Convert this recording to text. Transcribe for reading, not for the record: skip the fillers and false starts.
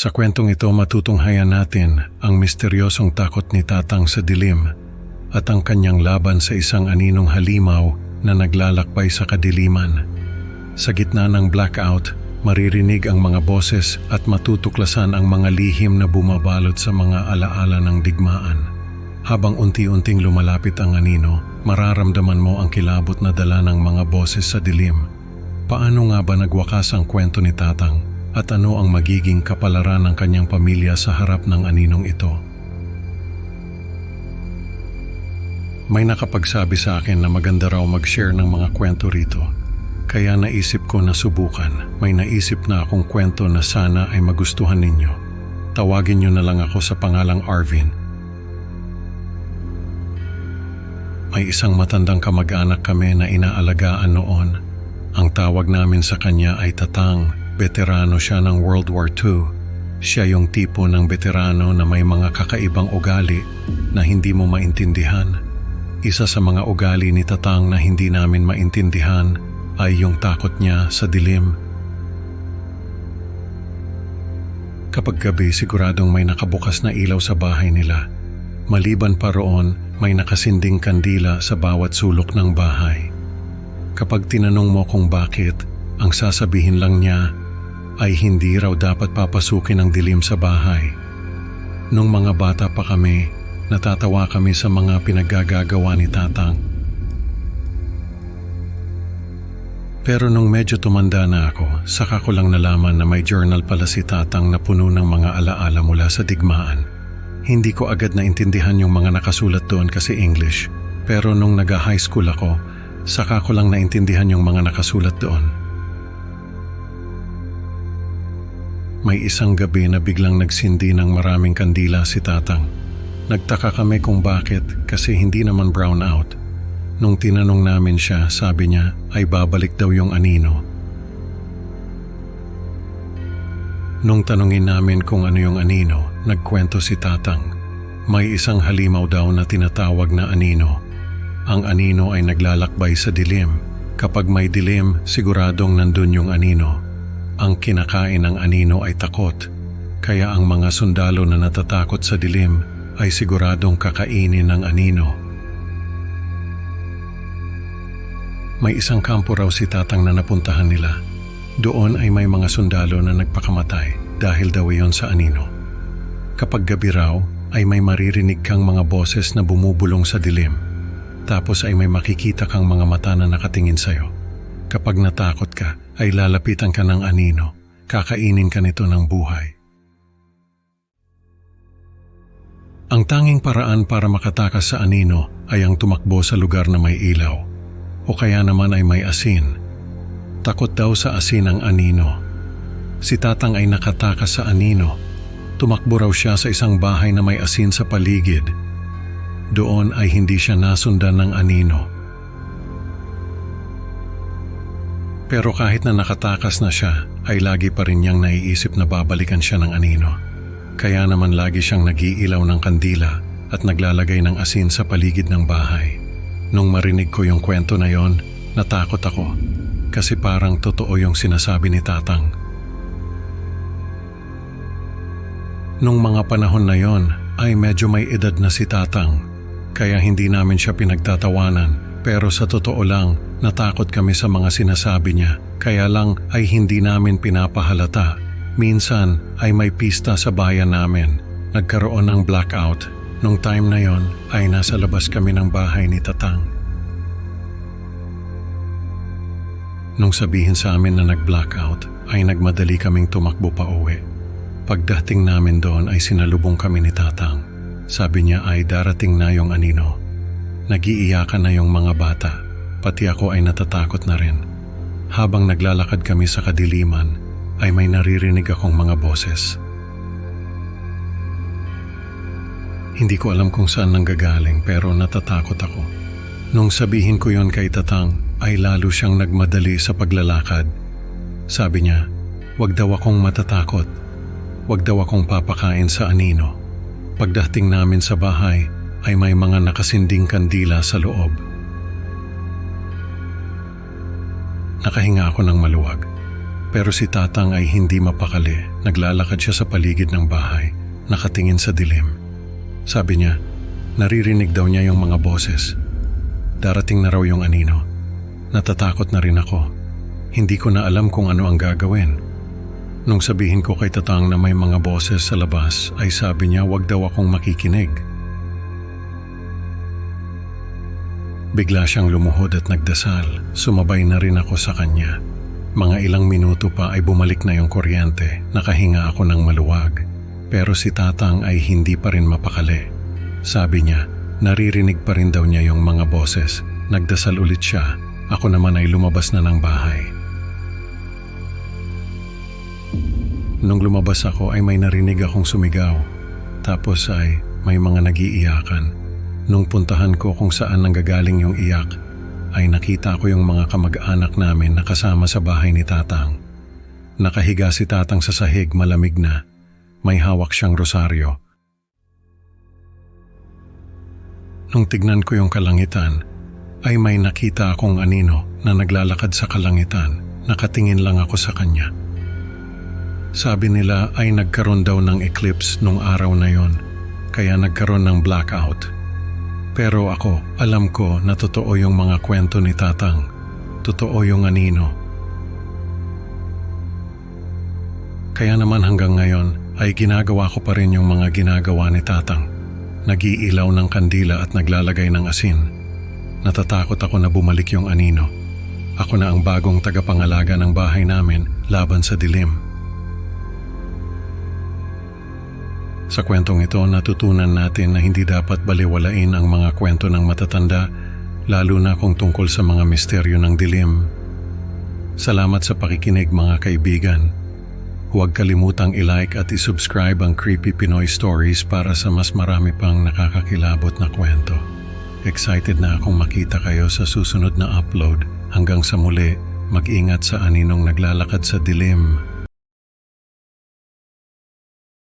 Sa kwentong ito matutunghayan natin ang misteryosong takot ni Tatang sa dilim at ang kanyang laban sa isang aninong halimaw na naglalakbay sa kadiliman. Sa gitna ng blackout, maririnig ang mga boses at matutuklasan ang mga lihim na bumabalot sa mga alaala ng digmaan. Habang unti-unting lumalapit ang anino, mararamdaman mo ang kilabot na dala ng mga boses sa dilim. Paano nga ba nagwakas ang kwento ni Tatang? At ano ang magiging kapalaran ng kanyang pamilya sa harap ng aninong ito? May nakapagsabi sa akin na maganda raw mag-share ng mga kwento rito. Kaya naisip ko na subukan. May naisip na akong kwento na sana ay magustuhan ninyo. Tawagin nyo na lang ako sa pangalang Arvin. May isang matandang kamag-anak kami na inaalagaan noon. Ang tawag namin sa kanya ay Tatang. Veterano siya ng World War II. Siya yung tipo ng veterano na may mga kakaibang ugali na hindi mo maintindihan. Isa sa mga ugali ni Tatang na hindi namin maintindihan ay yung takot niya sa dilim. Kapag gabi, siguradong may nakabukas na ilaw sa bahay nila. Maliban pa roon, may nakasinding kandila sa bawat sulok ng bahay. Kapag tinanong mo kung bakit, ang sasabihin lang niya ay hindi raw dapat papasukin ang dilim sa bahay. Nung mga bata pa kami, natatawa kami sa mga pinaggagawa ni Tatang. Pero nung medyo tumanda na ako, saka ko lang nalaman na may journal pala si Tatang na puno ng mga alaala mula sa digmaan. Hindi ko agad naintindihan yung mga nakasulat doon kasi English. Pero nung nag-high school ako, saka ko lang naintindihan yung mga nakasulat doon. May isang gabi na biglang nagsindi ng maraming kandila si Tatang. Nagtaka kami kung bakit kasi hindi naman brown out. Nung tinanong namin siya, sabi niya ay babalik daw yung anino. Nung tanungin namin kung ano yung anino, nagkwento si Tatang. May isang halimaw daw na tinatawag na anino. Ang anino ay naglalakbay sa dilim. Kapag may dilim, siguradong nandun yung anino. Ang kinakain ng anino ay takot, kaya ang mga sundalo na natatakot sa dilim ay siguradong kakainin ng anino. May isang kampo raw si Tatang na napuntahan nila. Doon ay may mga sundalo na nagpakamatay dahil daw iyon sa anino. Kapag gabi raw ay may maririnig kang mga boses na bumubulong sa dilim. Tapos ay may makikita kang mga mata na nakatingin sa'yo. Kapag natakot ka, ay lalapitan ka ng anino, kakainin ka nito ng buhay. Ang tanging paraan para makatakas sa anino ay ang tumakbo sa lugar na may ilaw, o kaya naman ay may asin. Takot daw sa asin ang anino. Si Tatang ay nakatakas sa anino. Tumakbo raw siya sa isang bahay na may asin sa paligid. Doon ay hindi siya nasundan ng anino. Pero kahit na nakatakas na siya, ay lagi pa rin niyang naiisip na babalikan siya ng anino. Kaya naman lagi siyang nag-iilaw ng kandila at naglalagay ng asin sa paligid ng bahay. Nung marinig ko yung kwento na yon, natakot ako kasi parang totoo yung sinasabi ni Tatang. Nung mga panahon na yon, ay medyo may edad na si Tatang, kaya hindi namin siya pinagtatawanan. Pero sa totoo lang, natakot kami sa mga sinasabi niya, kaya lang ay hindi namin pinapahalata. Minsan ay may pista sa bayan namin. Nagkaroon ng blackout. Nung time na yon ay nasa labas kami ng bahay ni Tatang. Nung sabihin sa amin na nag-blackout, ay nagmadali kaming tumakbo pa uwi. Pagdating namin doon ay sinalubong kami ni Tatang. Sabi niya ay darating na yung anino. Nag-iiyakan na yung mga bata, pati ako ay natatakot na rin. Habang naglalakad kami sa kadiliman, ay may naririnig akong mga boses. Hindi ko alam kung saan nanggagaling pero natatakot ako. Nung sabihin ko yon kay Tatang, ay lalo siyang nagmadali sa paglalakad. Sabi niya, wag daw akong matatakot. Wag daw akong papakain sa anino. Pagdating namin sa bahay, ay may mga nakasinding kandila sa loob. Nakahinga ako ng maluwag. Pero si Tatang ay hindi mapakali. Naglalakad siya sa paligid ng bahay, nakatingin sa dilim. Sabi niya, naririnig daw niya yung mga boses. Darating na raw yung anino. Natatakot na rin ako. Hindi ko na alam kung ano ang gagawin. Nung sabihin ko kay Tatang na may mga boses sa labas, ay sabi niya wag daw akong makikinig. Bigla siyang lumuhod at nagdasal. Sumabay na rin ako sa kanya. Mga ilang minuto pa ay bumalik na yung kuryente. Nakahinga ako ng maluwag. Pero si Tatang ay hindi pa rin mapakali. Sabi niya, naririnig pa rin daw niya yung mga boses. Nagdasal ulit siya. Ako naman ay lumabas na ng bahay. Nung lumabas ako ay may narinig akong sumigaw. Tapos ay may mga nag-iiyakan. Nung puntahan ko kung saan nanggagaling yung iyak, ay nakita ko yung mga kamag-anak namin na kasama sa bahay ni Tatang. Nakahiga si Tatang sa sahig, malamig na. May hawak siyang rosaryo. Nung tignan ko yung kalangitan, ay may nakita akong anino na naglalakad sa kalangitan. Nakatingin lang ako sa kanya. Sabi nila ay nagkaroon daw ng eclipse nung araw na yon, kaya nagkaroon ng blackout. Pero ako, alam ko na totoo yung mga kwento ni Tatang. Totoo yung anino. Kaya naman hanggang ngayon ay ginagawa ko pa rin yung mga ginagawa ni Tatang. Nag-iilaw ng kandila at naglalagay ng asin. Natatakot ako na bumalik yung anino. Ako na ang bagong tagapangalaga ng bahay namin laban sa dilim. Sa kwentong ito, natutunan natin na hindi dapat baliwalain ang mga kwento ng matatanda, lalo na kung tungkol sa mga misteryo ng dilim. Salamat sa pakikinig mga kaibigan. Huwag kalimutang i-like at i-subscribe ang Creepy Pinoy Stories para sa mas marami pang nakakakilabot na kwento. Excited na akong makita kayo sa susunod na upload. Hanggang sa muli, mag-ingat sa aninong naglalakad sa dilim.